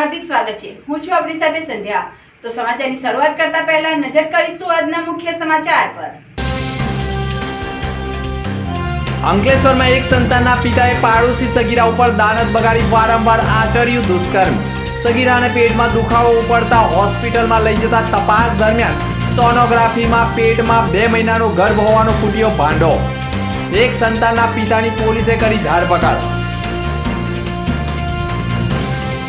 હાર્દિક સ્વાગત છે। હું છું આપની સાથે સંધ્યા। તો સમાચારની શરૂઆત કરતા પહેલા નજર કરીશું આજના મુખ્ય સમાચાર પર। અંકલેશ્વરમાં એક સંતાનના પિતાએ પાડોશી સગીરા ઉપર દાનત બગાડી વારંવાર આચર્યું દુષ્કર્મ। સગીરાને પેટમાં દુખાવો ઉપડતા હોસ્પિટલમાં લઈ જતા તપાસ દરમિયાન સોનોગ્રાફીમાં પેટમાં 2 મહિનાનો ગર્ભ હોવાનો ફૂટ્યો ભાંડો। એક સંતાનના પિતાની પોલીસે કરી ધરપકડ।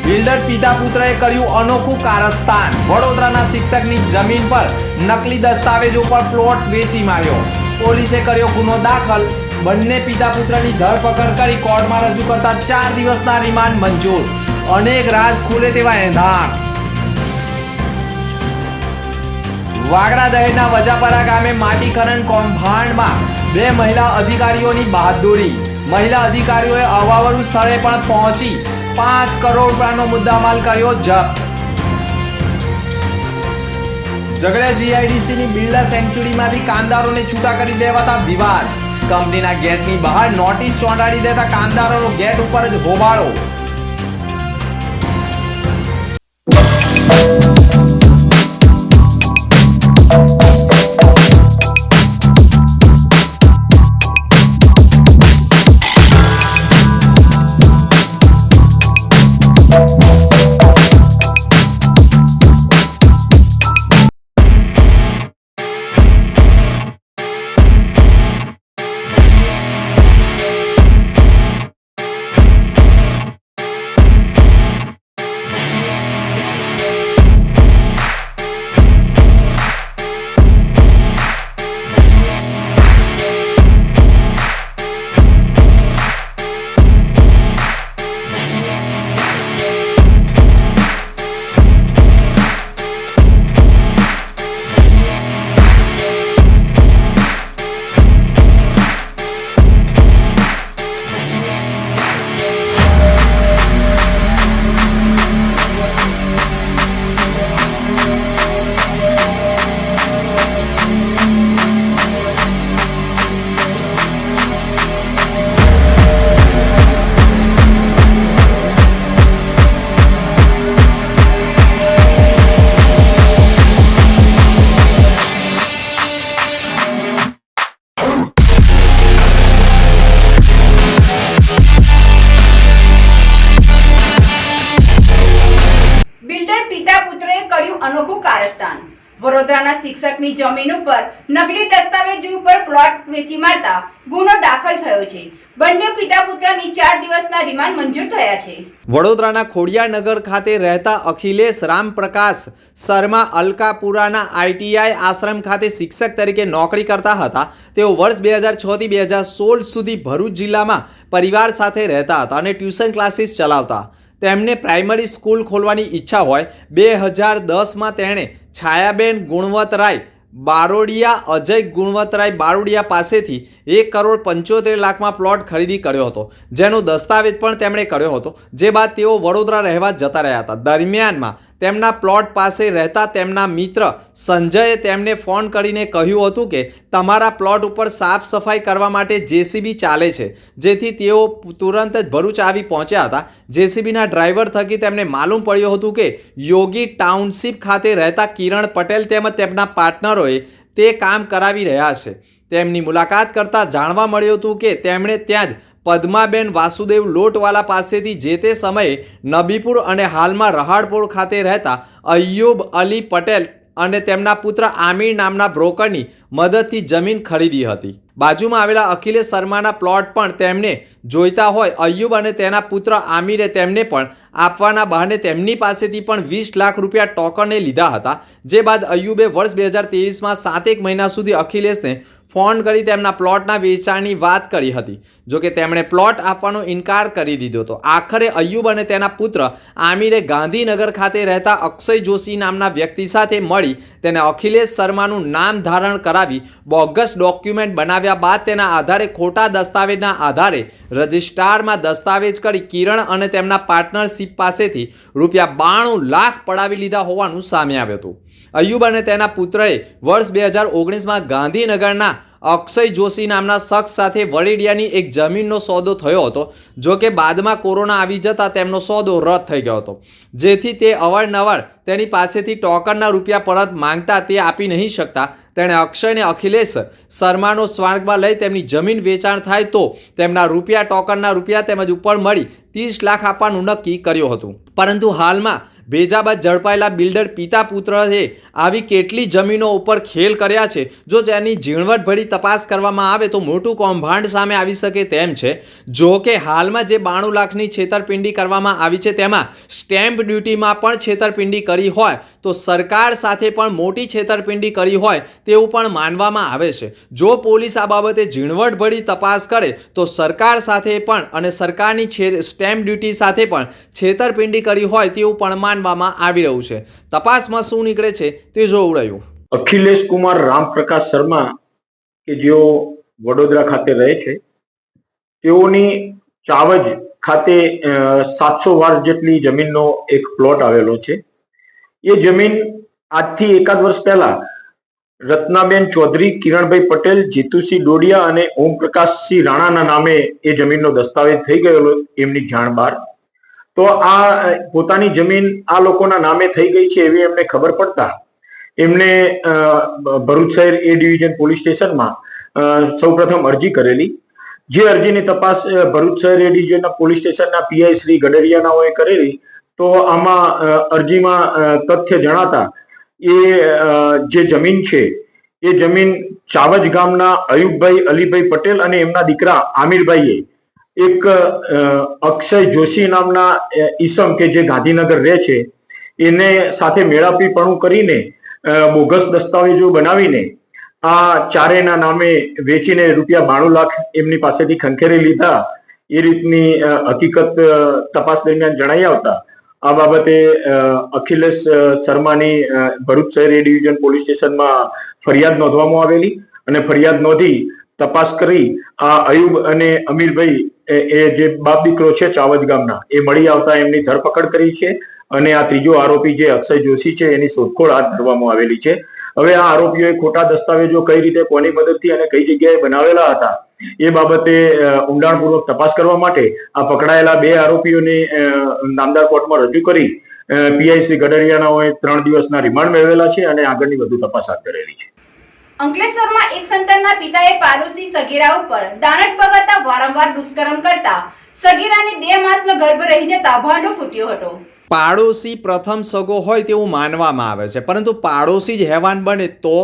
બિલ્ડર પિતા પુત્રએ કર્યું અનોખું કારસ્તાન। વડોદરાના શિક્ષકની જમીન પર નકલી દસ્તાવેજો પર પ્લોટ વેચી માર્યો। પોલીસે કર્યો ગુનો દાખલ। બંને પિતા પુત્રની ધરપકડ કરી કોર્ટમાં રજૂ કરતા 4 દિવસના રિમાન્ડ મંજૂર। અનેક રાજ ખુલે તેવા એંધાણ। વાગડા દહેજના વજાપરા ગામે માટી ખનન કૌભાંડમાં 2 મહિલા અધિકારીઓની બહાદુરી। મહિલા અધિકારીઓએ અવાવરું સ્થળે પણ પહોંચી 5 કરોડ રૂપિયાનો મુદ્દામાલ કર્યો જપ્ત। ઝઘડિયા જીઆઈડીસીની બિરલા સેન્ચુરીમાંથી કામદારોને છૂટા કરી દેવાતા વિવાદ। કંપનીના ગેટની બહાર નોટિસ ચોંટાડી દેતા કામદારોનો ગેટ ઉપર જ હોબાળો। અનોખું કારસ્તાન। વડોદરાના શિક્ષકની જમીન ઉપર નકલી દસ્તાવેજો ઉપર પ્લોટ વેચી મારતા ગુનો દાખલ થયો છે। બંને પિતા પુત્રની 4 દિવસના રિમાન્ડ મંજૂર થયા છે। વડોદરાના ખોડિયારનગર ખાતે રહેતા અખિલેશ રામપ્રકાશ શર્મા અલકાપુરાના આઈટીઆઈ આશ્રમ ખાતે શિક્ષક તરીકે નોકરી કરતા હતા। તેઓ વર્ષ 2006 થી 2016 સુધી ભરૂચ જિલ્લામાં પરિવાર સાથે રહેતા હતા અને ટ્યુશન ક્લાસીસ ચલાવતા। તેમને પ્રાઇમરી સ્કૂલ ખોલવાની ઈચ્છા હોય 2010માં તેણે છાયાબેન ગુણવંતરાય બારોડિયા અજય ગુણવંતરાય બારોડિયા પાસેથી 1,75,00,000માં પ્લોટ ખરીદી કર્યો હતો, જેનો દસ્તાવેજ પણ તેમણે કર્યો હતો। જે બાદ તેઓ વડોદરા રહેવા જતા રહ્યા હતા। દરમિયાનમાં તેમના પ્લોટ પાસે રહેતા તેમના મિત્ર સંજયે તેમને ફોન કરીને કહ્યું હતું કે તમારા પ્લોટ ઉપર સાફ સફાઈ કરવા માટે જેસીબી ચાલે છે, જેથી તેઓ તુરંત જ ભરૂચ આવી પહોંચ્યા હતા। જેસીબીના ડ્રાઈવર થકી તેમને માલુમ પડ્યું હતું કે યોગી ટાઉનશીપ ખાતે રહેતા કિરણ પટેલ તેમજ તેમના પાર્ટનરોએ તે કામ કરાવી રહ્યા છે। તેમની મુલાકાત કરતાં જાણવા મળ્યું હતું કે તેમણે ત્યાં જ પદ્માબેન વાસુદેવ લોટવાલા પાસેથી જે તે સમયે નબીપુર અને હાલમાં રહાડપોળ ખાતે રહેતા અય્યુબ અલી પટેલ અને તેમના પુત્ર આમિર નામના બ્રોકરની મદદથી જમીન ખરીદી હતી। બાજુમાં આવેલા અખિલેશ શર્માના પ્લોટ પણ તેમને જોઈતા હોય અય્યુબ અને તેના પુત્ર આમિરે તેમને પણ આપવાના બહાને તેમની પાસેથી પણ 20 લાખ રૂપિયા ટોકને લીધા હતા। જે બાદ અય્યુબે વર્ષ 2023માં 7 મહિના સુધી અખિલેશને ફોન કરી તેમના પ્લોટના વેચાણની વાત કરી હતી। જોકે તેમણે પ્લોટ આપવાનો ઇનકાર કરી દીધો હતો। આખરે અય્યુબ અને તેના પુત્ર આમિરે ગાંધીનગર ખાતે રહેતા અક્ષય જોશી નામના વ્યક્તિ સાથે મળી તેને અખિલેશ શર્માનું નામ ધારણ કરાવી બોગસ ડોક્યુમેન્ટ બનાવ્યા બાદ તેના આધારે ખોટા દસ્તાવેજના આધારે રજિસ્ટ્રારમાં દસ્તાવેજ કરી કિરણ અને તેમના પાર્ટનરશિપ પાસેથી રૂપિયા 92 લાખ પડાવી લીધા હોવાનું સામે આવ્યું હતું। અયુબ અને તેના પુત્રએ વર્ષ 2019માં ગાંધીનગરના અક્ષય જોશી નામના શખ્સ સાથે વડીડિયાની એક જમીનનો સોદો થયો હતો. જો કે બાદમાં કોરોના આવી જતાં તેમનો સોદો રદ થઈ ગયો હતો, જેથી તે અવારનવાર તેની પાસેથી ટોકનના રૂપિયા પરત માંગતા તે આપી નહીં શકતા તેણે અક્ષયને અખિલેશ શર્માનો સ્વાર્ગમાં લઈ તેમની જમીન વેચાણ થાય તો તેમના રૂપિયા ટોકનના રૂપિયા તેમજ ઉપર મળી 30 લાખ આપવાનું નક્કી કર્યું હતું. પરંતુ હાલમાં ભેજા બાદ ઝડપાયેલા બિલ્ડર પિતા પુત્રએ આવી કેટલી જમીનો ઉપર ખેલ કર્યા છે. જો તેની ઝીણવટભરી તપાસ કરવામાં આવે તો મોટું કૌભાંડ સામે આવી શકે તેમ છે. જો કે હાલમાં જે 92 લાખની છેતરપિંડી કરવામાં આવી છે તેમાં સ્ટેમ્પ ડ્યુટીમાં પણ છેતરપિંડી કરી હોય તો સરકાર સાથે પણ મોટી છેતરપિંડી કરી હોય તેવું પણ માનવામાં આવે છે. જો પોલીસ આ બાબતે ઝીણવટભરી તપાસ કરે તો સરકાર સાથે પણ અને સરકારની સ્ટેમ્પ ડ્યુટી સાથે પણ છેતરપિંડી કરી હોય તેવું પણ માનવામાં આવી રહ્યું છે. તપાસમાં શું નીકળે છે તે જોવું રહ્યું. અખિલેશ કુમાર રામપ્રકાશ શર્મા કે જેઓ વડોદરા ખાતે રહે છે, તેઓની ચાવજ ખાતે 700 વાર જેટલી જમીનનો એક પ્લોટ આવેલો છે. એ જમીન આજથી એકાદ વર્ષ પહેલા રત્નાબેન ચૌધરી, કિરણભાઈ પટેલ, જીતુસિંહ ડોડિયા અને ઓમપ્રકાશસિંહ રાણાના નામે એ જમીનનો દસ્તાવેજ થઈ ગયેલો એમની જાણ બહાર. તો આ પોતાની જમીન આ લોકોના નામે થઈ ગઈ છે એવી એમને ખબર પડતા એમને ભરૂચ શહેર એ ડિવિઝન પોલીસ સ્ટેશનમાં સૌપ્રથમ અરજી કરેલી. જે અરજીની તપાસ ભરૂચ શહેર એ ડિવિઝનના પોલીસ સ્ટેશનના પીઆઈ શ્રી ગડરિયાનાઓએ કરેલી તો આમાં અરજીમાં તથ્ય જણાતા એ જે જમીન છે એ જમીન ચાવજ ગામના અયુબભાઈ અલીભાઈ પટેલ અને એમના દીકરા આમિરભાઈએ એક અક્ષય જોશી નામના ઈસમ કે જે ગાંધીનગર રહે છે એને સાથે મેળાપીપણું કરીને બોગસ દસ્તાવેજો બનાવીને આ ચારેયના નામે વેચીને રૂપિયા 92 લાખ એમની પાસેથી ખંખેરી લીધા એ રીતની હકીકત તપાસ દરમિયાન જણાઈ આવતા આ બાબતે અખિલેશ શર્માની ભરૂચ શહેર એ ડિવિઝન પોલીસ સ્ટેશનમાં ફરિયાદ નોંધવામાં આવેલી અને ફરિયાદ નોંધી તપાસ કરી આ અયુબ અને અમીરભાઈ એ જે બાપ દીકરો છે ચાવજ ગામના એ મળી આવતા એમની ધરપકડ કરી છે અને આ ત્રીજો આરોપી જે અક્ષય જોશી છે એની શોધખોળ હાથ ધરવામાં આવેલી છે. હવે આ આરોપીઓએ ખોટા દસ્તાવેજો કઈ રીતે કોની મદદથી અને કઈ જગ્યાએ બનાવેલા હતા એ બાબતે ઊંડાણપૂર્વક તપાસ કરવા માટે આ પકડાયેલા 2 આરોપીઓને નામદાર કોર્ટમાં રજૂ કરી પીઆઈ શ્રી ગડરિયાનાઓએ 3 દિવસના રિમાન્ડ મેળવેલા છે અને આગળની વધુ તપાસ હાથ ધરેલી છે. અંકલેશ્વરમાં એક સંતાનના પિતાએ પાડોશી સગીરા ઉપર દાણત બગાડતા વારંવાર દુષ્કર્મ કરતા સગીરાને 2 માસનો ગર્ભ રહી જતા ભાંડો ફૂટ્યો હતો. પાડોશી પ્રથમ સગો હોય તેવું માનવામાં આવે છે, પરંતુ પાડોશી જ હેવાન બને તો?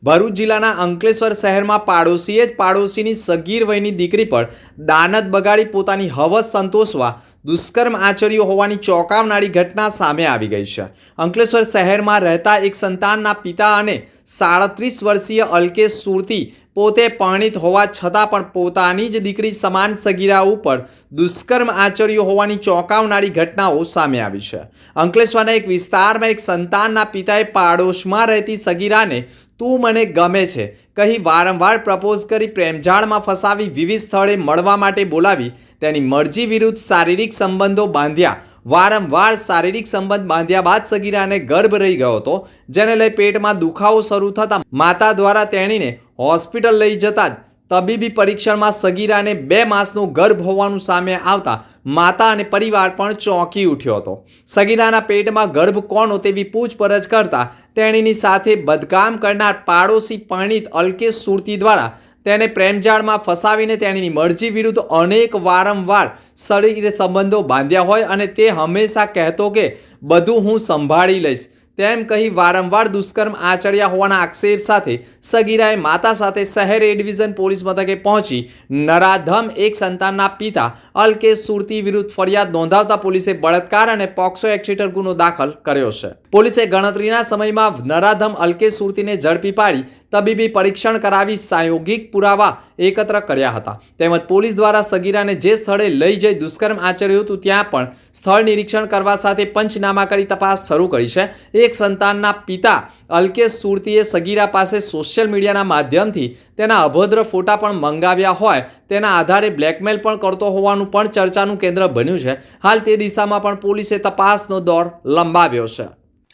ભરૂચ જિલ્લાના અંકલેશ્વર શહેરમાં પાડોશીએ જ પાડોશીની સગીર વયની દીકરી પર દાનત બગાડી પોતાની હવસ સંતોષવા દુષ્કર્મ આચર્યું હોવાની ચોંકાવનારી ઘટના સામે આવી ગઈ છે. અંકલેશ્વર શહેરમાં રહેતા એક સંતાનના પિતા અને 37 વર્ષીય અલ્કેશ સુરતી પોતે પરણિત હોવા છતાં પણ પોતાની જ દીકરી સમાન સગીરા ઉપર દુષ્કર્મ આચર્યું હોવાની ચોંકાવનારી ઘટનાઓ સામે આવી છે. અંકલેશ્વરના એક વિસ્તારમાં એક સંતાનના પિતાએ પાડોશમાં રહેતી સગીરાને તું મને ગમે છે કહી વારંવાર પ્રપોઝ કરી પ્રેમજાળમાં ફસાવી વિવિધ સ્થળે મળવા માટે બોલાવી તેની મરજી વિરુદ્ધ શારીરિક સંબંધો બાંધ્યા. વારંવાર શારીરિક સંબંધ બાંધ્યા બાદ સગીરાને ગર્ભ રહી ગયો હતો, જેને લઈ પેટમાં દુખાવો શરૂ થતાં માતા દ્વારા તેણીને હોસ્પિટલ લઈ જતા જ તબીબી પરીક્ષણમાં સગીરાને 2 માસનો ગર્ભ હોવાનું સામે આવતા માતા અને પરિવાર પણ ચોંકી ઉઠ્યો હતો. સગીરાના પેટમાં ગર્ભ કોનો તેવી પૂછપરછ કરતા તેણીની સાથે બદકામ કરનાર પાડોશી પરણિત અલ્કેશ સુરતી દ્વારા તેને પ્રેમજાળમાં ફસાવીને તેણીની મરજી વિરુદ્ધ અનેક વારંવાર શારીરિક સંબંધો બાંધ્યા હોય અને તે હંમેશા કહેતો કે બધું હું સંભાળી લઈશ તેમ કહી વારંવાર દુષ્કર્મ આચર્યા હોવાના આક્ષેપ સાથે સગીરાએ માતા સાથે શહેર એ ડિવિઝન પોલીસ મથકે પહોંચી નરાધમ એક સંતાનના પિતા અલ્કેશ સુરતી વિરુદ્ધ ફરિયાદ નોંધાવતા પોલીસે બળાત્કાર અને પોક્સો એક્ટ હેઠળ ગુનો દાખલ કર્યો છે. પોલીસે ગણતરીના સમયમાં નરાધમ અલ્કેશ સુરતીને ઝડપી પાડી તબીબી પરીક્ષણ કરાવી પ્રાયોગિક પુરાવા એકત્ર કર્યા હતા. તેમજ પોલીસ દ્વારા સગીરાને જે સ્થળે લઈ જઈ દુષ્કર્મ આચર્યું હતું ત્યાં પણ સ્થળ નિરીક્ષણ કરવા સાથે પંચનામા કરી તપાસ શરૂ કરી છે. એક સંતાનના પિતા અલ્કેશ સુરતીએ સગીરા પાસે સોશિયલ મીડિયાના માધ્યમથી તેના અભદ્ર ફોટા પણ મંગાવ્યા હોય તેના આધારે બ્લેકમેલ પણ કરતો હોવાનું પણ ચર્ચાનું કેન્દ્ર બન્યું છે. હાલ તે દિશામાં પણ પોલીસે તપાસનો દોર લંબાવ્યો છે.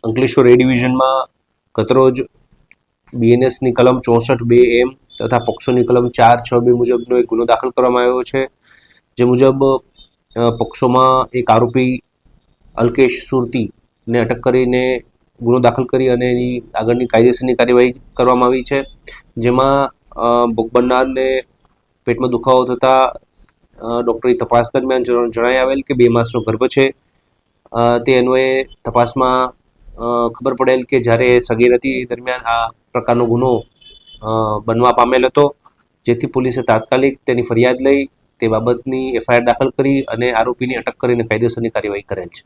અંકલેશ્વર એ ડિવિઝનમાં ગતરોજ બીએનએસની કલમ 64(2)M તથા પોક્સોની કલમ 462 મુજબનો એક ગુનો દાખલ કરવામાં આવ્યો છે, જે મુજબ પોક્સોમાં એક આરોપી અલ્કેશ સુરતીને અટક કરીને ગુનો દાખલ કરી અને એની આગળની કાયદેસરની કાર્યવાહી કરવામાં આવી છે, જેમાં ભોગ બનનારને પેટમાં દુખાવો થતાં ડૉક્ટરી તપાસ દરમિયાન જણાઈ આવેલ કે 2 માસનો ગર્ભ છે. તે અન્વયે તપાસમાં ખબર પડેલ કે જ્યારે સગીર હતી એ દરમિયાન આ પ્રકારનો ગુનો બનવા પામેલ હતો, જેથી પોલીસે તાત્કાલિક તેની ફરિયાદ લઈ તે બાબતની FIR દાખલ કરી અને આરોપીની અટક કરીને કાયદેસરની કાર્યવાહી કરેલ છે.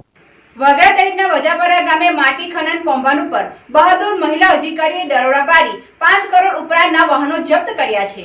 વાગરા દહેજના વજાપરા ગામે માટી ખનન કૌભાંડ ઉપર બહાદુર મહિલા અધિકારીએ દરોડા પાડી 5 કરોડ ઉપરાંતના વાહનો જપ્ત કર્યા છે.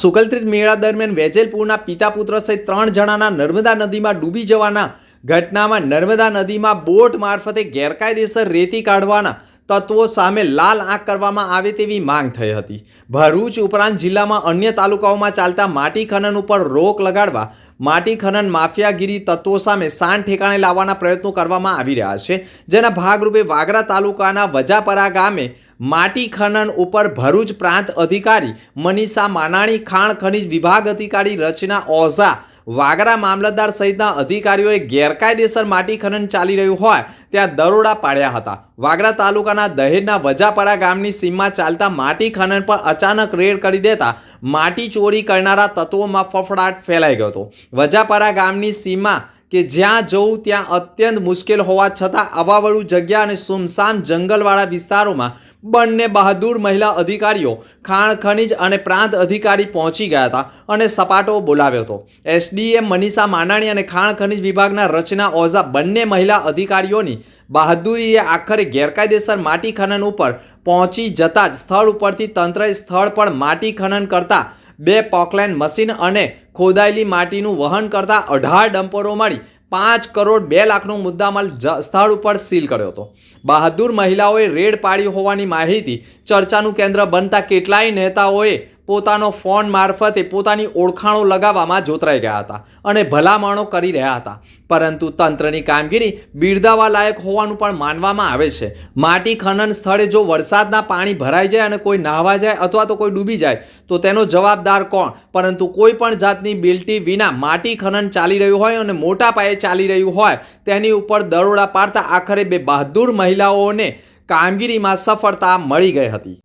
સુકલત્રીજ મેળા દરમિયાન વેજલપુરના પિતા પુત્ર સહિત 3 જણાના નર્મદા નદીમાં ડૂબી જવાના ઘટનામાં નર્મદા નદીમાં બોટ મારફતે ગેરકાયદેસર રેતી કાઢવાના તત્વો સામે લાલ આંખ કરવામાં આવે તેવી માંગ થઈ હતી. ભરૂચ ઉપરાંત જિલ્લામાં અન્ય તાલુકાઓમાં ચાલતા માટી ખનન ઉપર રોક લગાડવા માટી ખનન માફિયાગીરી તત્વો સામે શાન ઠેકાણે લાવવાના પ્રયત્નો કરવામાં આવી રહ્યા છે, જેના ભાગરૂપે વાગરા તાલુકાના વજાપરા ગામે માટી ખનન ઉપર ભરૂચ પ્રાંત અધિકારી મનીષા માનાણી, ખાણ ખનીજ વિભાગ અધિકારી રચના ઓઝા, વાગરા મામલતદાર સહિતના અધિકારીઓએ ગેરકાયદેસર માટી ખનન ચાલી રહ્યું હોય ત્યાં દરોડા પાડ્યા હતા. વાગરા તાલુકાના દહેજના વજાપરા ગામની સીમમાં ચાલતા માટી ખનન પર અચાનક રેડ કરી દેતા માટી ચોરી કરનારા તત્વોમાં ફફડાટ ફેલાઈ ગયો હતો. વજાપરા ગામની સીમા કે જ્યાં જવું ત્યાં અત્યંત મુશ્કેલ હોવા છતાં અવાવળું જગ્યા અને સુમસામ જંગલવાળા વિસ્તારોમાં બંને બહાદુર મહિલા અધિકારીઓ ખાણ ખનીજ અને પ્રાંત અધિકારી પહોંચી ગયા હતા અને સપાટો બોલાવ્યો હતો. SDM મનીષા માનાણી અને ખાણ ખનીજ વિભાગના રચના ઓઝા બંને મહિલા અધિકારીઓની બહાદુરીએ આખરે ગેરકાયદેસર માટી ખનન ઉપર પહોંચી જતા જ સ્થળ ઉપરથી તંત્રએ સ્થળ પર માટી ખનન કરતા 2 પોકલેન મશીન અને ખોદાયેલી માટીનું વહન કરતા 18 ડમ્પરો મળી 5 કરોડ 2 લાખનો મુદ્દામાલ સ્થળ ઉપર સીલ કર્યો હતો. બહાદુર મહિલાઓએ રેડ પાડી હોવાની માહિતી ચર્ચાનું કેન્દ્ર બનતા કેટલાય નેતાઓએ પોતાનો ફોન મારફતે પોતાની ઓળખાણો લગાવવામાં જોતરાઈ ગયા હતા અને ભલામણો કરી રહ્યા હતા, પરંતુ તંત્રની કામગીરી બિરદાવવા લાયક હોવાનું પણ માનવામાં આવે છે. માટી ખનન સ્થળે જો વરસાદના પાણી ભરાઈ જાય અને કોઈ નાહવા જાય અથવા તો કોઈ ડૂબી જાય તો તેનો જવાબદાર કોણ? પરંતુ કોઈ પણ જાતની બિલ્ટી વિના માટી ખનન ચાલી રહ્યું હોય અને મોટા પાયે ચાલી રહ્યું હોય તેની ઉપર દરોડા પાડતા આખરે 2 બહાદુર મહિલાઓને કામગીરીમાં સફળતા મળી ગઈ હતી.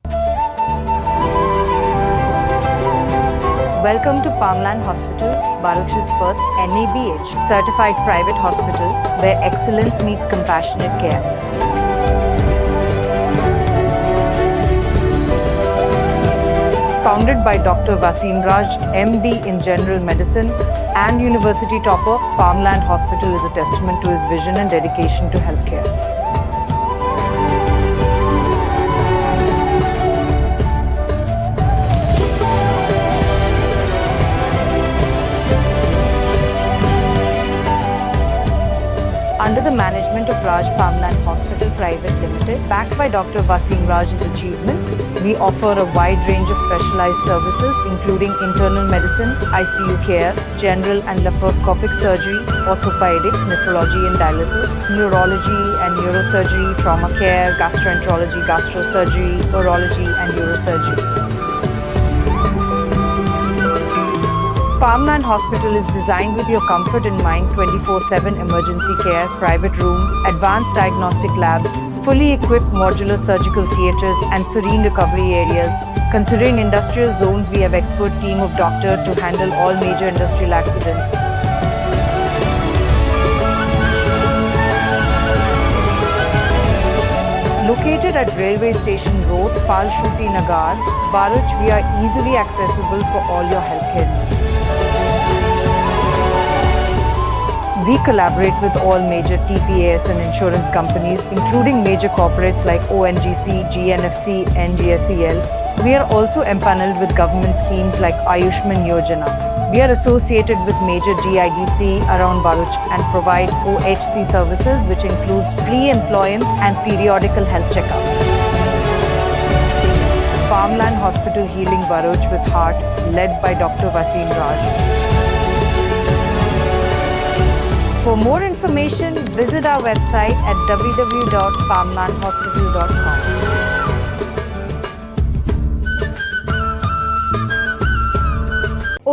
Welcome to Palmland Hospital, Baruch's first NABH certified private hospital where excellence meets compassionate care. Founded by Dr. Vasim Raj, MD in General Medicine and University topper, Palmland Hospital is a testament to his vision and dedication to healthcare. Under the management of Raj Palmland Hospital Private Limited, backed by Dr. Vasim Raj's achievements, we offer a wide range of specialized services including internal medicine, ICU care, general and laparoscopic surgery, orthopedics, nephrology and dialysis, neurology and neurosurgery, trauma care, gastroenterology, gastrosurgery, urology and neurosurgery. Palmland Hospital is designed with your comfort in mind. 24/7 emergency care, private rooms, advanced diagnostic labs, fully equipped modular surgical theatres and serene recovery areas. Considering industrial zones, we have expert team of doctors to handle all major industrial accidents. Located at Railway Station Road, Falshuti Nagar, Baruch, we are easily accessible for all your healthcare needs. We collaborate with all major TPAS and insurance companies, including major corporates like ONGC, GNFC, NGSEL. We are also empaneled with government schemes like Ayushman Yojana. We are associated with major GIDC around Baruch and provide OHC services, which includes pre-employment and periodical health checkup. Palmland Hospital Healing Baruch with Heart, led by Dr. Vasim Raj. For more information, visit our website at www.palmlandhospital.com.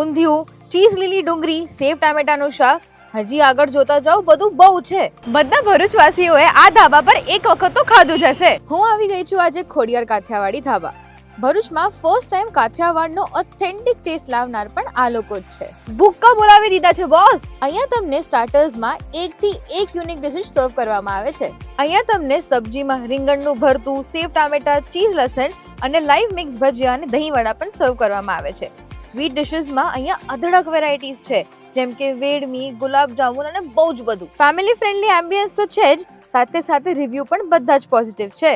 Undhiyu, cheese લીલી ડુંગળી, સેવ ટામેટાનું શાક. હજી આગળ જોતા જાઓ, બધું બહુ છે. બધા ભરૂચવાસીઓએ આ ધાબા પર એક વખત તો ખાધું જ હશે. હું આવી ગઈ છું આજે ખોડિયાર કાઠિયાવાડી ધાબા. ભરૂચમાં ફર્સ્ટ ટાઈમ કાઠિયાવાડનો ઓથેન્ટિક ટેસ્ટ લાવનાર પણ આ લોકો જ છે. ભૂક્કા બોલાવી દીધા છે બોસ. અહીંયા તમને સ્ટાર્ટર્સમાં એકથી એક યુનિક ડિશિસ સર્વ કરવામાં આવે છે. અહીંયા તમને સબ્જીમાં રીંગણનું ભરતું, સેવ ટામેટા, ચીઝ લસણ અને લાઈવ મિક્સ ભજીયા અને દહીં વડા પણ સર્વ કરવામાં આવે છે. સ્વીટ ડિશિસમાં અહીંયા અઢળક વેરાયટીઝ છે, જેમ કે વેડમી, ગુલાબ જામુન અને બહુ જ બધું. ફેમિલી ફ્રેન્ડલી એમ્બિયન્સ તો છે જ, સાથે સાથે રિવ્યૂ પણ બધા જ પોઝિટિવ છે.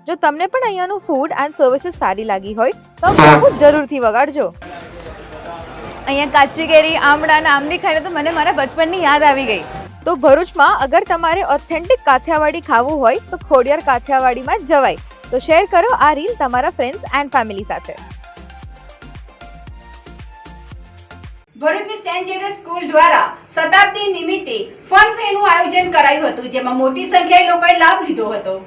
જો તમને પણ અહીંયાનું ફૂડ એન્ડ સર્વિસીસ સારી લાગી હોય તો બહુ જરૂરથી વગાડજો. અહીંયા કાચી કેરી, આમળા અને આંબલી ખાઈને તો મને મારા બચપનની યાદ આવી ગઈ. તો ભરૂચમાં અગર તમારે ઓથેન્ટિક કાઠિયાવાડી ખાવું હોય તો ખોડિયાર કાઠિયાવાડીમાં જ જવાય. તો શેર કરો આ રીલ તમારા ફ્રેન્ડ્સ એન્ડ ફેમિલી સાથે. ભરૂચની સેન્ટ ઝેવિયર્સ સ્કૂલ દ્વારા શતાબ્દી નિમિત્તે ફન ફેરનું આયોજન કરાયું હતું, જેમાં મોટી સંખ્યાએ લોકોએ લાભ લીધો હતો.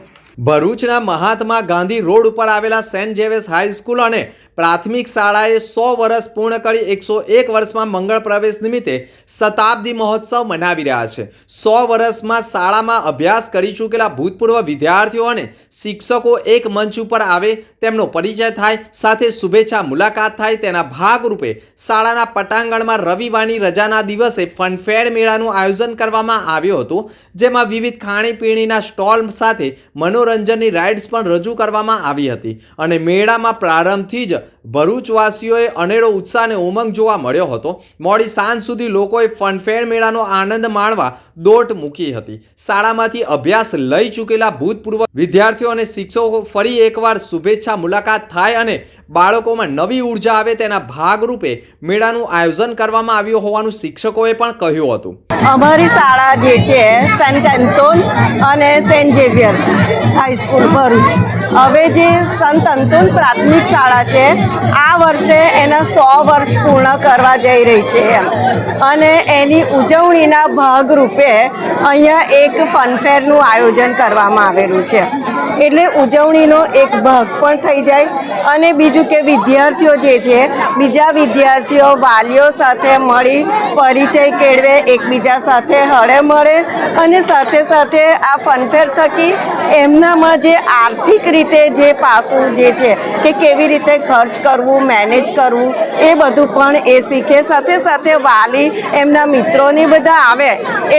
ભરૂચના મહાત્મા ગાંધી રોડ ઉપર આવેલા સેન્ટ ઝેવિયર્સ હાઈસ્કૂલ અને પ્રાથમિક શાળાએ 100 વર્ષ પૂર્ણ કરી 101 વર્ષમાં મંગળ પ્રવેશ નિમિત્તે શતાબ્દી મહોત્સવ મનાવી રહ્યા છે. 100 વર્ષમાં શાળામાં અભ્યાસ કરી ચૂકેલા ભૂતપૂર્વ વિદ્યાર્થીઓ અને શિક્ષકો એક મંચ ઉપર આવે, તેમનો પરિચય થાય, સાથે શુભેચ્છા મુલાકાત થાય. તેના ભાગરૂપે શાળાના પટાંગણમાં રવિવારની રજાના દિવસે ફનફેર મેળાનું આયોજન કરવામાં આવ્યું હતું, જેમાં વિવિધ ખાણીપીણીના સ્ટોલ સાથે મનોરંજનની રાઇડ્સ પણ રજૂ કરવામાં આવી હતી. અને મેળામાં પ્રારંભથી જ ભરૂચવાસીઓએ અનેરો ઉત્સાહ અને ઉમંગ જોવા મળ્યો હતો. મોડી સાંજ સુધી લોકોએ ફનફેર મેળાનો આનંદ માણવા દોટ મૂકી હતી. શાળામાંથી અભ્યાસ લઈ ચૂકેલા ભૂતપૂર્વ વિદ્યાર્થીઓ અને શિક્ષકો ફરી એકવાર શુભેચ્છા મુલાકાત થાય અને બાળકોમાં નવી ઉર્જા આવે તેના ભાગરૂપે મેળાનું આયોજન કરવામાં આવ્યું હોવાનું શિક્ષકોએ પણ કહ્યું હતું. અમારી શાળા જે છે સેન્ટ એન્ટોન અને સેન્ટ ઝેવિયર્સ હાઈસ્કૂલ ભરૂચ, હવે જે સંત અંતોન પ્રાથમિક શાળા છે આ વર્ષે એના 100 વર્ષ પૂર્ણ કરવા જઈ રહી છે એમ, અને એની ઉજવણીના ભાગરૂપે અહીંયા એક ફનફેરનું આયોજન કરવામાં આવેલું છે. એટલે ઉજવણીનો એક ભાગ પણ થઈ જાય અને બીજું કે વિદ્યાર્થીઓ જે છે બીજા વિદ્યાર્થીઓ વાલીઓ સાથે મળી પરિચય કેળવે, એકબીજા સાથે હળે મળે, અને સાથે સાથે આ ફનફેર થકી એમનામાં જે આર્થિક રીતે જે પાસું જે છે કે કેવી રીતે ખર્ચ કરવું, મેનેજ કરવું, એ બધું પણ એ શીખે. સાથે સાથે વાલી એમના મિત્રોને બધા આવે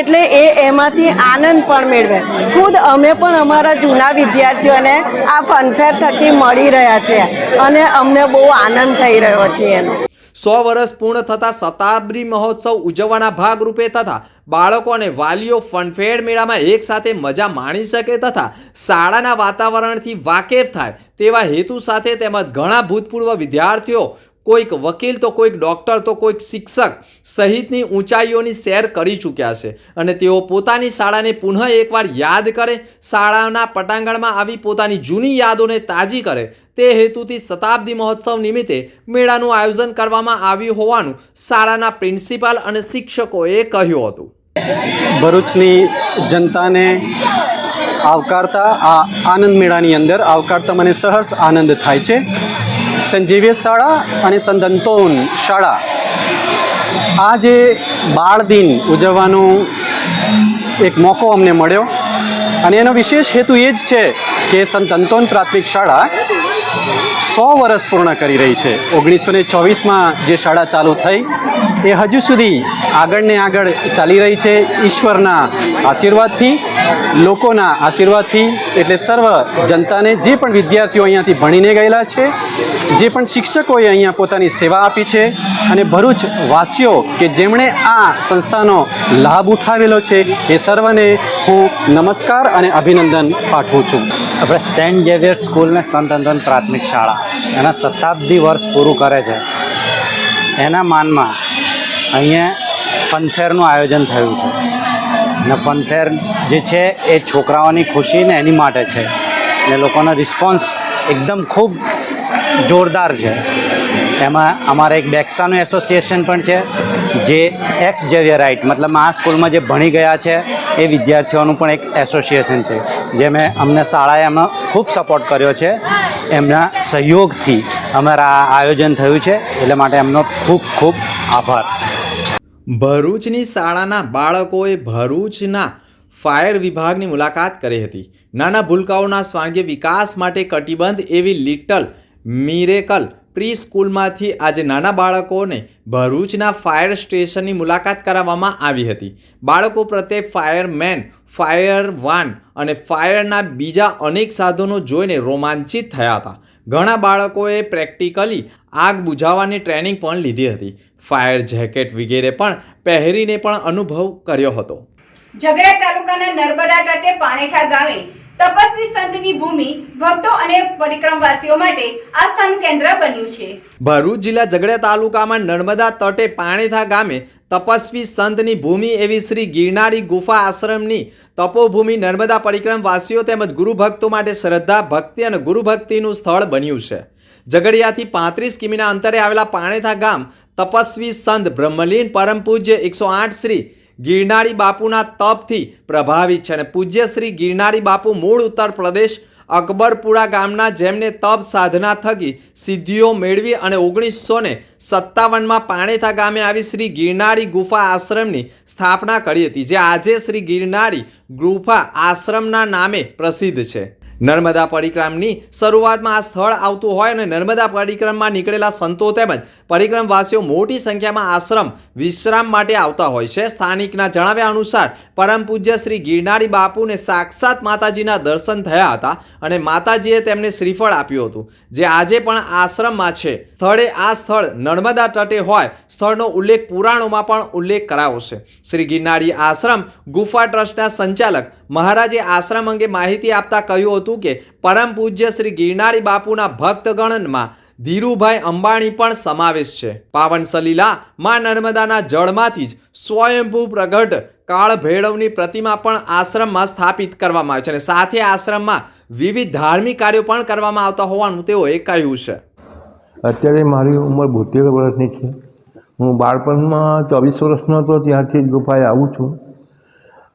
એટલે એમાંથી આનંદ પણ મેળવે. ખુદ અમે પણ અમારા જૂના વિદ્યાર્થીઓને આ ફનફેર થકી મળી રહ્યા છે અને અમને બહુ આનંદ થઈ રહ્યો છે એનો. 100 વર્ષ પૂર્ણ થતા શતાબ્દી મહોત્સવ ઉજવવાના ભાગરૂપે તથા બાળકો અને વાલીઓ ફનફેર મેળામાં એક સાથે મજા માણી શકે તથા શાળાના વાતાવરણથી વાકેફ થાય તેવા હેતુ સાથે તેમજ ઘણા ભૂતપૂર્વ વિદ્યાર્થીઓ, કોઈક વકીલ તો કોઈક ડૉક્ટર તો કોઈક શિક્ષક સહિતની ઊંચાઈઓની સૈર કરી ચૂક્યા છે અને તેઓ પોતાની શાળાને પુનઃ એકવાર યાદ કરે, શાળાના પટાંગણમાં આવી પોતાની જૂની યાદોને તાજી કરે તે હેતુથી શતાબ્દી મહોત્સવ નિમિત્તે મેળાનું આયોજન કરવામાં આવ્યું હોવાનું શાળાના પ્રિન્સિપાલ અને શિક્ષકોએ કહ્યું હતું. ભરૂચની જનતાને આવકારતા આ આનંદ મેળાની અંદર આવકારતા મને સહર્ષ આનંદ થાય છે. સેન્ટ ઝેવિયર્સ શાળા અને સંત અંતોન શાળા આ જે બાળ દિન ઉજવવાનો એક મોકો અમને મળ્યો, અને એનો વિશેષ હેતુ એ જ છે કે સંત અંતોન પ્રાથમિક શાળા 100 વર્ષ પૂર્ણ કરી રહી છે. 1924માં જે શાળા ચાલુ થઈ એ હજુ સુધી આગળ ને આગળ ચાલી રહી છે, ઈશ્વરના આશીર્વાદથી, લોકોના આશીર્વાદથી. એટલે સર્વ જનતાને, જે પણ વિદ્યાર્થીઓ અહીંયાથી ભણીને ગયેલા છે, જે પણ શિક્ષકોએ અહીંયા પોતાની સેવા આપી છે, અને ભરૂચ વાસીઓ કે જેમણે આ સંસ્થાનો લાભ ઉઠાવેલો છે, એ સર્વને હું નમસ્કાર અને અભિનંદન પાઠવું છું. આપણે સેન્ટ ઝેવિયર્સ સ્કૂલ ને સંત અંતોન પ્રાથમિક શાળા એના શતાબ્દી વર્ષ પૂરું કરે છે, એના માનમાં અહીંયા ફનફેરનું આયોજન થયું છે. અને ફનફેર જે છે એ છોકરાઓની ખુશી ને એની માટે છે, ને લોકોનો રિસ્પોન્સ એકદમ ખૂબ જોરદાર છે. એમાં અમારે એક બેક્સાનું એસોસિએશન પણ છે, જે એક્સ ઝેવિયરાઇટ મતલબ આ સ્કૂલમાં જે ભણી ગયા છે એ વિદ્યાર્થીઓનું પણ એક એસોસિએશન છે, જે અમને શાળાએ એમનો ખૂબ સપોર્ટ કર્યો છે. એમના સહયોગથી અમારા આયોજન થયું છે, એટલે માટે એમનો ખૂબ ખૂબ આભાર. ભરૂચની શાળાના બાળકોએ ભરૂચના ફાયર વિભાગની મુલાકાત કરી હતી. નાના ભૂલકાઓના સ્વાંગીય વિકાસ માટે કટિબદ્ધ એવી લિટલ મિરેકલ પ્રી સ્કૂલમાંથી આજે નાના બાળકોને ભરૂચના ફાયર સ્ટેશનની મુલાકાત કરાવવામાં આવી હતી. બાળકો પ્રત્યે ફાયરમેન, ફાયર વાન અને ફાયરના બીજા અનેક સાધનો જોઈને રોમાંચિત થયા હતા. ઘણા બાળકોએ પ્રેક્ટિકલી આગ બુઝાવવાની ટ્રેનિંગ પણ લીધી હતી. ફાયર જેકેટ વગેરે પણ પહેરીને પણ અનુભવ કર્યો હતો. ઝઘડા તાલુકાના નર્મદા તટે પાનેઠા ગામે તપસ્વી સંતની ભૂમિ ભક્તો અને પરિક્રમવાસીઓ માટે આસ્થાનું કેન્દ્ર બન્યું છે. ભરૂચ જિલ્લા ઝઘડા તાલુકામાં નર્મદા તટે પાણેઠા ગામે તપસ્વી સંતની ભૂમિ એવી શ્રી ગિરનારી ગુફા આશ્રમની તપોભૂમિ નર્મદા પરિક્રમવાસીઓ તેમજ ગુરુભક્તો માટે શ્રદ્ધા, ભક્તિ અને ગુરુભક્તિનું સ્થળ બન્યું છે. ઝઘડિયાથી 35 કિમીના અંતરે આવેલા પાણેઠા ગામ તપસ્વી સંત બ્રહ્મલીન પરમ પૂજ્ય 108 શ્રી ગિરનારી બાપુના તપથી પ્રભાવિત છે અને પૂજ્ય શ્રી ગિરનારી બાપુ મૂળ ઉત્તર પ્રદેશ અકબરપુરા ગામના, જેમને તપ સાધના થકી સિદ્ધિઓ મેળવી અને 1957માં પાણેઠા ગામે આવી શ્રી ગિરનારી ગુફા આશ્રમની સ્થાપના કરી હતી, જે આજે શ્રી ગિરનારી ગુફા આશ્રમના નામે પ્રસિદ્ધ છે. નર્મદા પરિક્રમની શરૂઆતમાં આ સ્થળ આવતું હોય અને નર્મદા પરિક્રમમાં નીકળેલા સંતો તેમજ પરિક્રમવાસીઓ મોટી સંખ્યામાં આશ્રમ વિશ્રામ માટે આવતા હોય છે. સ્થાનિકના જણાવ્યા અનુસાર પરમ પૂજ્ય શ્રી ગિરનારી બાપુને સાક્ષાત માતાજીના દર્શન થયા હતા અને માતાજીએ તેમને શ્રીફળ આપ્યું હતું, જે આજે પણ આશ્રમમાં છે. આ સ્થળ નર્મદા તટે હોય. સ્થળનો ઉલ્લેખ પુરાણોમાં પણ ઉલ્લેખ કરાયો છે. શ્રી ગિરનારી આશ્રમ ગુફા ટ્રસ્ટના સંચાલક મહારાજે આશ્રમ અંગે માહિતી આપતા કહ્યું હતું કે પરમ પૂજ્ય શ્રી ગિરનારી બાપુના ભક્તગણમાં ધીરુભાઈ અંબાણી પણ સમાવેશ છે. પાવન સલીલા માં નર્મદાના જળમાંથી જ સ્વયંભૂ પ્રગટ કાળ ભૈરવની પ્રતિમા પણ આશ્રમમાં સ્થાપિત કરવામાં આવી છે અને સાથે આશ્રમમાં વિવિધ ધાર્મિક કાર્યો પણ કરવામાં આવતા હોવાનું તેઓએ કહ્યું છે. અત્યારે મારી ઉંમર 72 વર્ષની છે. હું બાળપણમાં 24 વર્ષનો હતો ત્યારથી જ ગુફાએ આવું છું.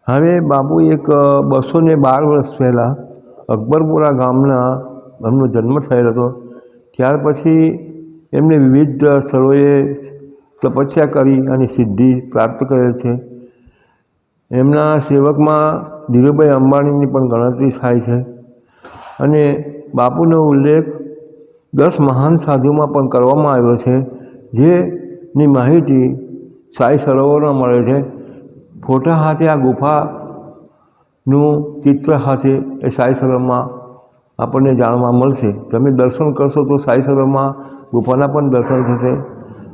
હવે બાપુ એક 212 વર્ષ પહેલાં અકબરપુરા ગામના એમનો જન્મ થયેલો હતો. ત્યાર પછી એમને વિવિધ સ્થળોએ તપસ્યા કરી અને સિદ્ધિ પ્રાપ્ત કરેલ છે. એમના સેવકમાં ધીરુભાઈ અંબાણીની પણ ગણતરી થાય છે અને બાપુનો ઉલ્લેખ 10 મહાન સાધુમાં પણ કરવામાં આવ્યો છે, જેની માહિતી સાઈ સરોવરમાં મળે છે. ફોટા સાથે આ ગુફાનું ચિત્ર સાથે એ સાઈ સરોવરમાં આપણને જાણવા મળશે. તમે દર્શન કરશો તો સાઈ સરોવરમાં ગુફાના પણ દર્શન થશે.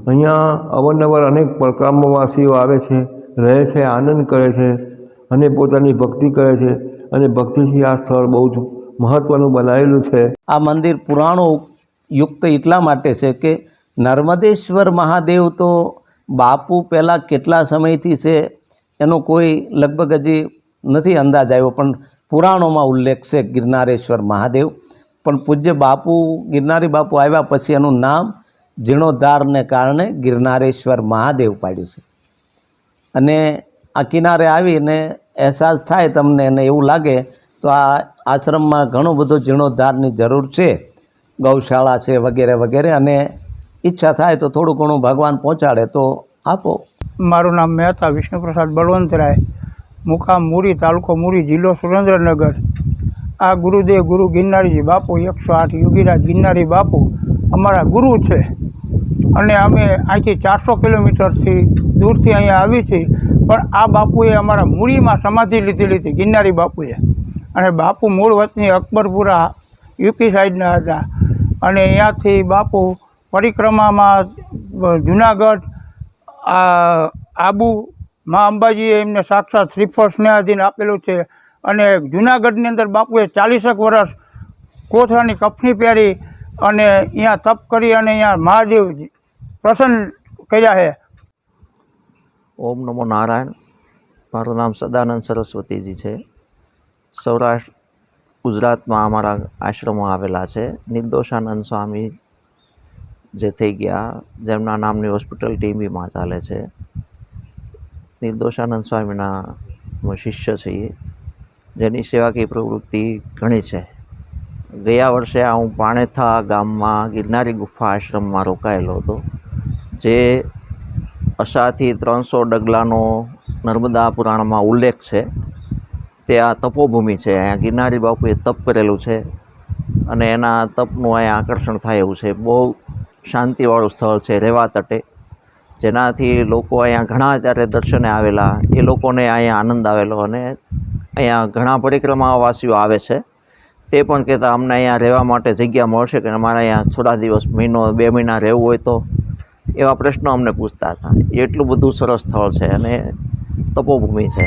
અહીંયા અવારનવાર અનેક પરિક્રમવાસીઓ આવે છે, રહે છે, આનંદ કરે છે અને પોતાની ભક્તિ કરે છે અને ભક્તિથી આ સ્થળ બહુ જ મહત્ત્વનું બનાવેલું છે. આ મંદિર પુરાણો યુક્ત એટલા માટે છે કે નર્મદેશ્વર મહાદેવ તો બાપુ પહેલાં કેટલા સમયથી છે એનો કોઈ લગભગ હજી નથી અંદાજ આવ્યો, પણ પુરાણોમાં ઉલ્લેખ છે ગિરનારેશ્વર મહાદેવ. પણ પૂજ્ય બાપુ ગિરનારી બાપુ આવ્યા પછી એનું નામ જીર્ણોદ્ધારને કારણે ગિરનારેશ્વર મહાદેવ પાડ્યું છે. અને આ કિનારે આવીને અહેસાસ થાય તમને અને એવું લાગે તો આ આશ્રમમાં ઘણો બધો જીર્ણોદ્ધારની જરૂર છે, ગૌશાળા છે વગેરે વગેરે, અને ઈચ્છા થાય તો થોડું ઘણું ભગવાન પહોંચાડે તો આપો. મારું નામ મહેતા વિષ્ણુપ્રસાદ બળવંતરાય, મુકામ મૂરી, તાલુકો મૂરી, જિલ્લો સુરેન્દ્રનગર. આ ગુરુદેવ ગુરુ ગિરનારીજી બાપુ 108 યોગીરાજ ગિરનારી બાપુ અમારા ગુરુ છે અને અમે અહીંથી 400 કિલોમીટરથી દૂરથી અહીંયા આવી છીએ. પણ આ બાપુએ અમારા મૂરીમાં સમાધિ લીધેલી હતી, ગિરનારી બાપુએ. અને બાપુ મૂળ વતની અકબરપુરા યુપી સાઈડના હતા અને અહીંયાથી બાપુ પરિક્રમામાં જુનાગઢ, આબુ મા અંબાજીએ એમને સાક્ષાત શ્રીફળ સ્નેહાધીન આપેલું છે. અને જુનાગઢની અંદર બાપુએ 40 વર્ષ કોથળાની કફની પહેરી અને અહીંયા તપ કરી અને અહીંયા મહાદેવ પ્રસન્ન કર્યા છે. ઓમ નમો નારાયણ. મારું નામ સદાનંદ સરસ્વતીજી છે. સૌરાષ્ટ્ર ગુજરાતમાં અમારા આશ્રમો આવેલા છે. નિર્દોષાનંદ સ્વામી જે થઈ ગયા, જેમના નામની હોસ્પિટલ ટીબીમાં ચાલે છે. નિર્દોષાનંદ સ્વામીના શિષ્ય છીએ, જેની સેવાકીય પ્રવૃત્તિ ઘણી છે. ગયા વર્ષે હું પાણેથા ગામમાં ગિરનારી ગુફા આશ્રમમાં રોકાયેલો હતો, જે અસાથી 300 ડગલાનો નર્મદા પુરાણમાં ઉલ્લેખ છે. તે આ તપોભૂમિ છે. અહીંયા ગિરનારી બાપુએ તપ કરેલું છે અને એના તપનું અહીંયા આકર્ષણ થાય એવું છે. બહુ શાંતિવાળું સ્થળ છે, રેવા તટે, જેનાથી લોકો અહીંયા ઘણા ત્યારે દર્શને આવેલા, એ લોકોને અહીંયા આનંદ આવેલો અને અહીંયા ઘણા પરિક્રમાવાસીઓ આવે છે. તે પણ કહેતા અમને અહીંયા રહેવા માટે જગ્યા મળશે કે અમારે અહીંયા થોડા દિવસ, મહિનો 2 મહિના રહેવું હોય તો, એવા પ્રશ્નો અમને પૂછતા હતા. એટલું બધું સરસ સ્થળ છે અને તપોભૂમિ છે.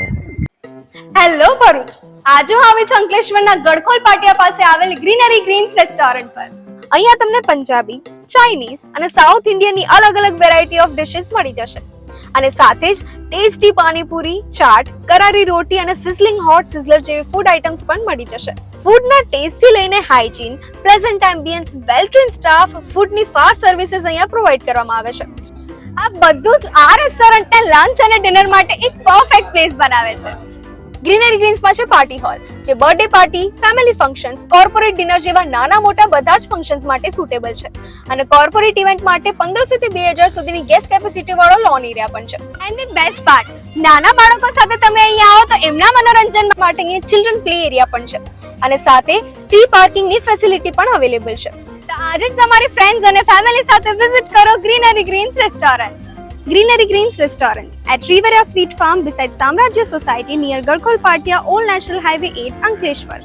હેલો ભરૂચ, આજે હું આવી છું અંકલેશ્વરના ગડખોલ પાટિયા પાસે આવેલ ગ્રીનરી ગ્રીન્સ રેસ્ટોરન્ટ પર. અહીંયા તમને પંજાબી, ચાઇનીઝ અને સાઉથ ઇન્ડિયનની અલગ અલગ વેરાયટી ઓફ ડિશિસ મળી જશે અને સાથે જ ટેસ્ટી પાણીપુરી, ચાટ, કરારી રોટી અને સિઝલિંગ હોટ સિઝલર જેવી ફૂડ આઇટમ્સ પણ મળી જશે. ફૂડના ટેસ્ટથી લઈને હાઇજીન, પ્લેઝન્ટ એમ્બિયન્સ, વેલ ટ્રેન્ડ સ્ટાફ, ફૂડની ફાસ્ટ સર્વિસીસ અહીંયા પ્રોવાઈડ કરવામાં આવે છે. આ બધું જ આ રેસ્ટોરન્ટને લંચ અને ડિનર માટે એક પરફેક્ટ પ્લેસ બનાવે છે. ગ્રીનરી ગ્રીન્સમાં છે પાર્ટી હોલ, જે birthday party, family functions, corporate dinner જેવા નાના મોટા બધા જ ફંક્શન્સ માટે સુટેબલ છે અને કોર્પોરેટ ઇવેન્ટ માટે 1500 થી 2000 સુધીની ગેસ્ટ કેપેસિટી વાળો લોન એરિયા પણ છે. એન્ડ ધ બેસ્ટ પાર્ટ, નાના બાળકો સાથે તમે અહીંયા આવો તો એમના મનોરંજન માટે અહીંયા ચિલ્ડ્રન પ્લે એરિયા પણ છે અને સાથે ફ્રી પાર્કિંગની ફેસિલિટી પણ અવેલેબલ છે. તો આજે જ તમારી ફ્રેન્ડ્સ અને ફેમિલી સાથે વિઝિટ કરો greenery greens restaurant. Greenery Greens Restaurant at Riveria Sweet Farm beside Samrajya Society near Garkhol Patia, Old National Highway 8, Ankleshwar.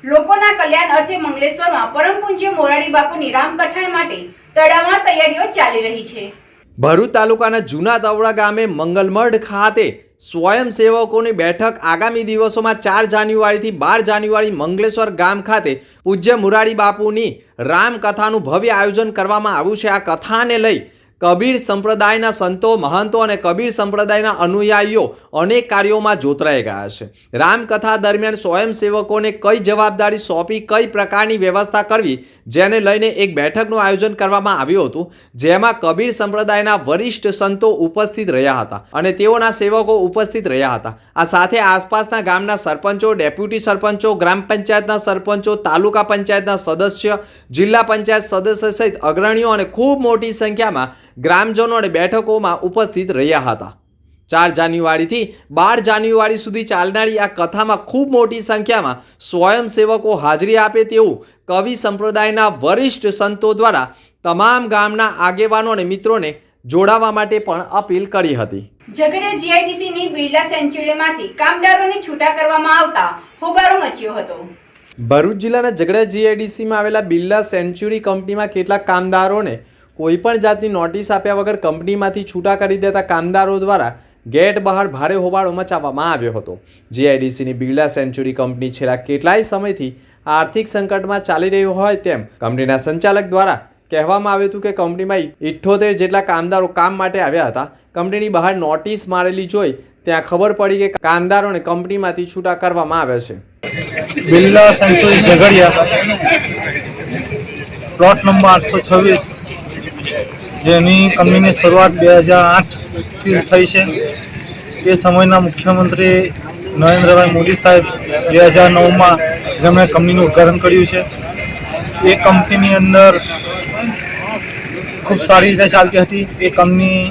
લોકોના કલ્યાણ અર્થે મંગલેશ્વરમાં પરમ પૂજ્ય મોરારી બાપુની રામકથા માટે તડામાર તૈયારીઓ ચાલી રહી છે. ભરૂચ તાલુકાના જૂના તવડા ગામે મંગલમઢ ખાતે સ્વયંસેવકોની બેઠક આગામી દિવસોમાં 4 જાન્યુઆરીથી 12 જાન્યુઆરી મંગલેશ્વર ગામ ખાતે પૂજ્ય મોરારી બાપુની રામકથાનું ભવ્ય આયોજન કરવામાં આવ્યું છે. આ કથાને લઈ કબીર સંપ્રદાયના સંતો, મહંતો અને કબીર સંપ્રદાયના અનુયાયીઓ અનેક કાર્યોમાં જોતરાઈ ગયા છે. રામકથા દરમિયાન સ્વયંસેવકોને કઈ જવાબદારી સોંપી, કઈ પ્રકારની વ્યવસ્થા કરવી, જેને લઈને એક બેઠકનું આયોજન કરવામાં આવ્યું હતું, જેમાં કબીર સંપ્રદાયના વરિષ્ઠ સંતો ઉપસ્થિત રહ્યા હતા અને તેઓના સેવકો ઉપસ્થિત રહ્યા હતા. આ સાથે આસપાસના ગામના સરપંચો, ડેપ્યુટી સરપંચો, ગ્રામ પંચાયતના સરપંચો, તાલુકા પંચાયતના સદસ્ય, જિલ્લા પંચાયત સદસ્ય સહિત અગ્રણીઓ અને ખૂબ મોટી સંખ્યામાં ગ્રામજનો અને બેઠકોમાં ઉપસ્થિત રહ્યા હતા. 4 જાન્યુઆરીથી 12 જાન્યુઆરી સુધી ચાલનારી આ કથામાં ખૂબ મોટી સંખ્યામાં સ્વયંસેવકો હાજરી આપે તેવું કવિ સંપ્રદાયના વરિષ્ઠ સંતો દ્વારા તમામ ગામના આગેવાનો અને મિત્રોને જોડાવા માટે પણ અપીલ કરી હતી. ઝઘડિયા જીઆઈડીસીની બિરલા સેન્ચ્યુરીમાંથી કામદારોને છૂટા કરવામાં આવતા હોબાળો મચ્યો હતો. ભરૂચ જિલ્લાના ઝઘડિયા જીઆઈડીસીમાં આવેલા બિરલા સેન્ચ્યુરી કંપનીમાં કેટલાક કામદારોને કોઈપણ જાતની નોટિસ આપ્યા વગર કંપનીમાંથી છૂટા કરી દેતા કામદારો દ્વારા ગેટ બહાર ભારે હોબાળો મચાવવામાં આવ્યો હતો. જીઆઈડીસીની બિરલા સેન્ચ્યુરી કંપની છેલ્લા કેટલાય સમયથી આર્થિક સંકટમાં ચાલી રહ્યું હોય તેમ કંપનીના સંચાલક દ્વારા કહેવામાં આવ્યું હતું કે કંપનીમાં 78 જેટલા કામદારો કામ માટે આવ્યા હતા. કંપનીની બહાર નોટિસ મારેલી જોઈ ત્યાં ખબર પડી કે કામદારોને કંપનીમાંથી છૂટા કરવામાં આવ્યા છે. Birla century Jhagadia, plot number 826, જેની કંપનીની શરૂઆત 2008થી થઈ છે. તે સમયના મુખ્યમંત્રી નરેન્દ્રભાઈ મોદી સાહેબ 2009માં જેમણે કંપનીનું ઉદ્ઘાટન કર્યું છે. એ કંપનીની અંદર ખૂબ સારી રીતે ચાલતી હતી. એ કંપની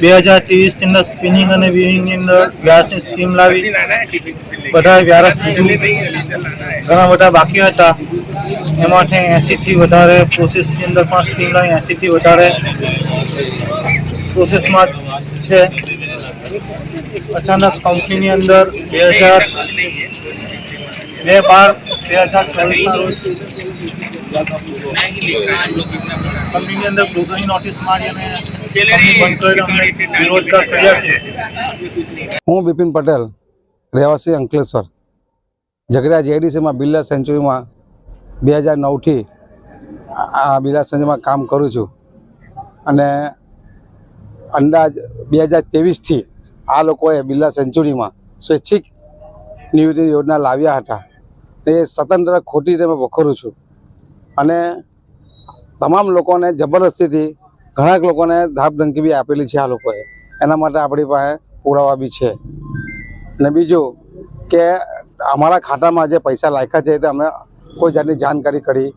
2023ની અંદર સ્પિનિંગ અને વીવિંગની અંદર વ્યાસની સ્કીમ લાવી. બધા વ્યારસ લીધું, ઘણા બધા બાકી હતા. એમાંથી 80થી વધારે પ્રોસેસની અંદર પણ સ્કીમ લાવી, 80થી વધારે પ્રોસેસમાં છે. અચાનક કંપનીની અંદર 2012-2024ના રોજ કંપનીની અંદર ક્લોઝરની નોટિસ મારી અને કંપની બંધ કરી અમને બેરોજગાર કર્યા છે. હું બિપિન પટેલ, રહેવાસી અંકલેશ્વર, ઝઘડિયા જીઆઈડીસીમાં બિરલા સેન્ચ્યુરીમાં 2009થી આ બિરલા સેન્ચ્યુરીમાં કામ કરું છું અને અંદાજ 2023થી આ લોકોએ બિરલા સેન્ચ્યુરીમાં સ્વૈચ્છિક નિવૃત્તિ યોજના લાવ્યા હતા. એ સ્વતંત્ર ખોટી રીતે મેં વખોરું છું અને તમામ લોકોને જબરદસ્તીથી ઘણા લોકોને ધાકધમકી બી આપેલી છે આ લોકોએ. એના માટે આપણી પાસે પુરાવા બી છે. અને બીજું કે અમારા ખાતામાં જે પૈસા લાગ્યા છે તે અમે કોઈ જાતની જાણકારી કરી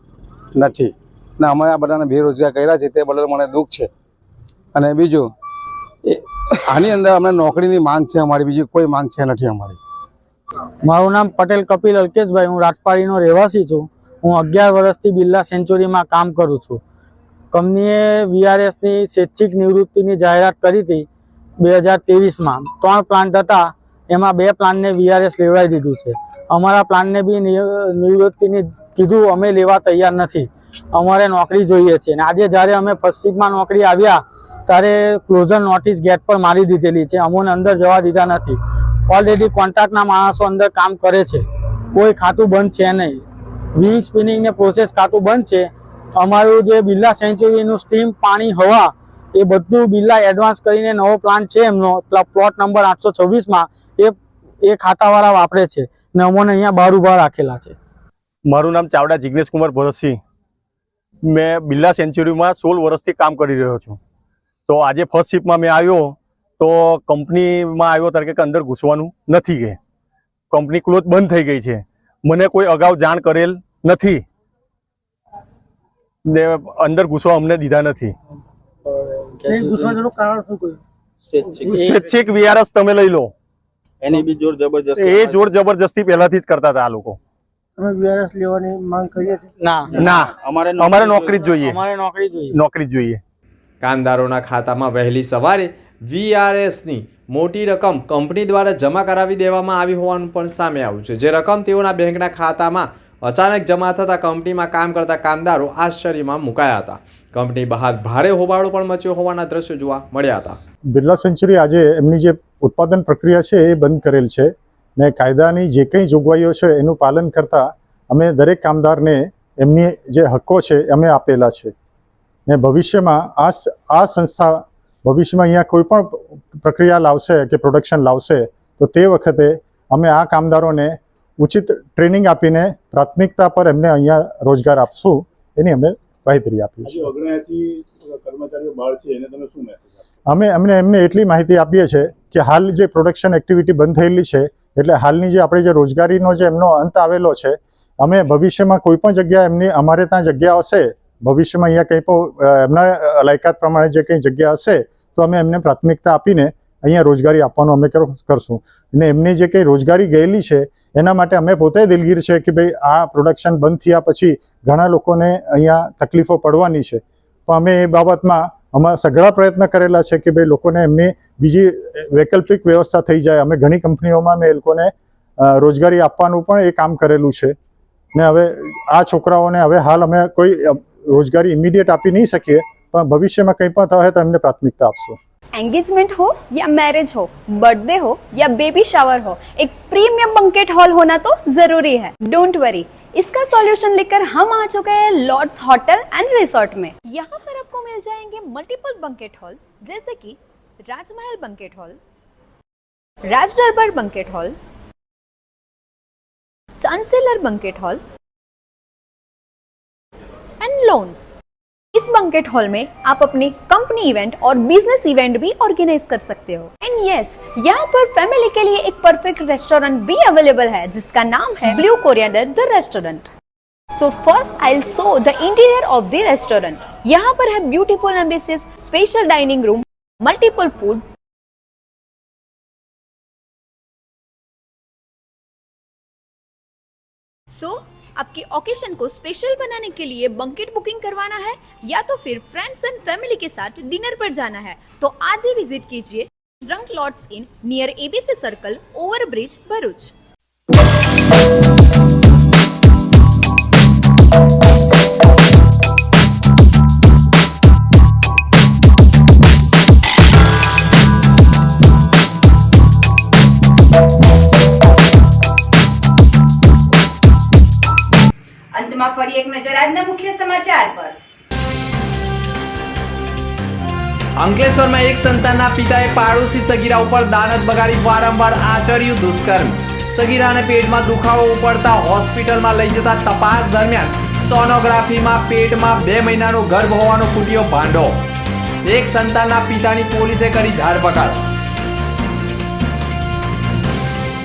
નથી ને અમે આ બધાને બેરોજગાર કર્યા છે તે બદલ મને દુઃખ છે. અને બીજું આની અંદર અમને નોકરીની માંગ છે, અમારી બીજી કોઈ માંગ છે નથી અમારી. મારું નામ પટેલ કપિલ અલ્કેશભાઈ, હું રાજપાડીનો રહેવાસી છું. હું 11 વર્ષથી બિરલા સેન્ચુરીમાં કામ કરું છું. કંપનીએ VRSની સ્વૈચ્છિક નિવૃત્તિની જાહેરાત કરી હતી 2023માં. 3 પ્લાન્ટ હતા, એમાં 2 પ્લાન્ટને VRS લેવડાવી દીધું છે. અમારા પ્લાન્ટને બી નિવૃત્તિની કીધું, અમે લેવા તૈયાર નથી, અમારે નોકરી જોઈએ છે. અને આજે જ્યારે અમે ફર્સ્ટ શિફ્ટમાં નોકરી આવ્યા ત્યારે ક્લોઝર નોટિસ ગેટ પર મારી દીધેલી છે, અમને અંદર જવા દીધા નથી. ઓલરેડી કોન્ટ્રાક્ટના માણસો અંદર કામ કરે છે, કોઈ ખાતું બંધ છે નહીં. વિંગ સ્પિનિંગ ને પ્રોસેસ ખાતું બંધ છે. અમારું જે બિરલા સેન્ચુરીનું સ્ટીમ, પાણી, હવા એ બધું બિરલા એડવાન્સ કરીને નવો પ્લાન્ટ છે એમનો, પ્લોટ નંબર 826માં એ ખાતાવાળા વાપરે છે ને અમને અહીંયા બહાર ઊભા રાખેલા છે. મારું નામ ચાવડા જિગ્નેશ કુમાર ભરતસિંહ. મેં બિરલા સેન્ચુરીમાં 16 વર્ષથી કામ કરી રહ્યો છું. તો આજે ફર્સ્ટ શિફ્ટમાં મેં આવ્યો તો કંપનીમાં આવ્યો તરીકે કે અંદર ઘૂસવાનું નથી, કે કંપની ક્લોઝ બંધ થઈ ગઈ છે. મને કોઈ અગાઉ જાણ કરેલ નથી ને અંદર ઘૂસવા અમને દીધા નથી. સ્વૈચ્છિક VRS તમે લઈ લો, એની બી જોર જબરજસ્ત, એ જોર જબરજસ્તી પહેલાથી જ કરતા હતા આ લોકો. અમે VRS લેવાની માંગ કરીએ છીએ. ના, અમારે નોકરી જ જોઈએ, નોકરી જ જોઈએ. કામદારોના ખાતામાં વહેલી સવારે VRSની મોટી રકમ કંપની દ્વારા જમા કરાવી દેવામાં આવી હોવાનું પણ સામે આવ્યું છે. જે રકમ તેઓના બેંકના ખાતામાં અચાનક જમા થતાં કંપનીમાં કામ કરતા કામદારો આશ્ચર્યમાં મુકાયા હતા. કંપની બહાર ભારે હોબાળો પણ મચ્યો હોવાના દ્રશ્યો જોવા મળ્યા હતા. બિરલા સેન્ચુરી આજે એમની જે ઉત્પાદન પ્રક્રિયા છે એ બંધ કરેલ છે ને કાયદાની જે કંઈ જોગવાઈઓ છે એનું પાલન કરતા અમે દરેક કામદારને એમની જે હક્કો છે અમે આપેલા છે. ને ભવિષ્યમાં આ સંસ્થા ભવિષ્યમાં અહીંયા કોઈ પણ પ્રક્રિયા લાવશે કે પ્રોડક્શન લાવશે તો તે વખતે અમે આ કામદારોને ઉચિત ટ્રેનિંગ આપીને પ્રાથમિકતા પર એમને અહીંયા રોજગાર આપશું, એની અમે બાંહેધરી આપી છે. અમે એમને એટલી માહિતી આપીએ છીએ કે હાલ જે પ્રોડક્શન એક્ટિવિટી બંધ થયેલી છે એટલે હાલની જે આપણે જે રોજગારીનો જે એમનો અંત આવેલો છે, અમે ભવિષ્યમાં કોઈ પણ જગ્યા એમની અમારે ત્યાં જગ્યા હશે, ભવિષ્યમાં અહીંયા કંઈ પણ એમના લાયકાત પ્રમાણે જે કંઈ જગ્યા હશે તો અમે એમને પ્રાથમિકતા આપીને અહીંયા રોજગારી આપવાનું અમે કરશું. અને એમની જે કંઈ રોજગારી ગયેલી છે એના માટે અમે પોતે દિલગીર છે કે ભાઈ આ પ્રોડક્શન બંધ થયા પછી ઘણા લોકોને અહીંયા તકલીફો પડવાની છે, પણ અમે એ બાબતમાં અમારા સઘળા પ્રયત્ન કરેલા છે કે ભાઈ લોકોને એમની બીજી વૈકલ્પિક વ્યવસ્થા થઈ જાય. અમે ઘણી કંપનીઓમાં અમે એ લોકોને રોજગારી આપવાનું પણ એ કામ કરેલું છે. ને હવે આ છોકરાઓને હવે હાલ અમે કોઈ રોજગારી ઇમિડિયેટ આપી નહીં શકીએ, પણ ભવિષ્યમાં કંઈ પણ થાય તો એમને પ્રાથમિકતા આપશું. एंगेजमेंट हो या मैरिज हो, बर्थडे हो या बेबी शावर हो, एक प्रीमियम बंकेट हॉल होना तो जरूरी है. डोंट वरी, इसका सॉल्यूशन लेकर हम आ चुके हैं लॉर्ड्स होटल एंड रिसोर्ट में. यहाँ पर आपको मिल जाएंगे मल्टीपल बंकेट हॉल जैसे कि राजमहल banquet hall, Raj Darbar banquet hall, chancellor banquet hall and lawns. इस बंकेट हॉल में आप अपनी कंपनी इवेंट और बिजनेस इवेंट भी ऑर्गेनाइज कर सकते हो. एंड यस, यहाँ पर फैमिली के लिए एक परफेक्ट रेस्टोरेंट भी अवेलेबल है जिसका नाम है Blue Coriander the restaurant. So first I will show the interior of the restaurant. यहाँ पर है beautiful ambiences, special dining room, multiple food. So आपकी ओकेशन को स्पेशल बनाने के लिए बंकेट बुकिंग करवाना है या तो फिर फ्रेंड्स एंड फैमिली के साथ डिनर पर जाना है तो आज ही विजिट कीजिए रंग lots in near ABC circle, over bridge, Bharuch. અંતમાં ફરી એક નજર આજના મુખ્ય સમાચાર પર. અંકલેશ્વરમાં એક સંતાનના પિતાએ પાડોશી સગીરા ઉપર દાનત બગાડી વારંવાર આચર્યું દુષ્કર્મ. સગીરાને પેટમાં દુખાવો ઉપડતા હોસ્પિટલમાં લઈ જતા તપાસ દરમિયાન સોનોગ્રાફીમાં પેટમાં 2 મહિનાનો ગર્ભ હોવાનો ફૂટ્યો ભાંડો. એક સંતાનના પિતાની પોલીસે કરી ધરપકડ.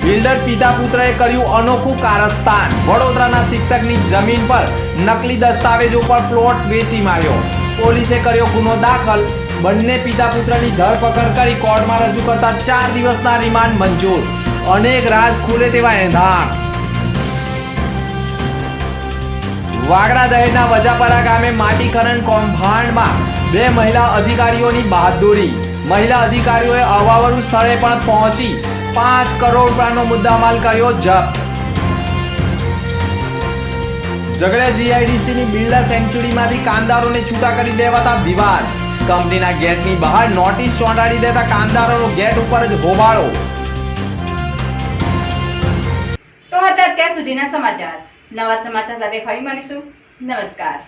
બિલ્ડર પિતા પુત્રએ કર્યું અનોખું કારસ્તાન. વડોદરાના શિક્ષકની જમીન પર નકલી દસ્તાવેજો પર પ્લોટ વેચી માર્યો. પોલીસે કર્યો ગુનો દાખલ. બંને પિતા પુત્રની ધરપકડ કરી કોર્ટમાં રજૂ કરતા 4 દિવસના રિમાન્ડ મંજૂર. અનેક રાજ ખુલે તેવા એંધાણ. વાગડા દહેજના વજાપરા ગામે માટી ખનન કૌભાંડમાં 2 મહિલા અધિકારીઓની બહાદુરી. મહિલા અધિકારીઓએ અવાવરું સ્થળે પણ પહોંચી 5 કરોડ રૂપિયાનો મુદ્દામાલ કર્યો જપ્ત. ઝઘડિયા જીઆઈડીસીની બિરલા સેન્ચ્યુરીમાંથી કામદારોને છૂટા કરી દેવાતા વિવાદ. કંપનીના ગેટની બહાર નોટિસ ચોંટાડી દેતા કામદારોનો ગેટ ઉપર જ હોબાળો. તો હતા અત્યાર સુધીના સમાચાર. નવા સમાચાર સાથે ફરી મળીશું. નમસ્કાર.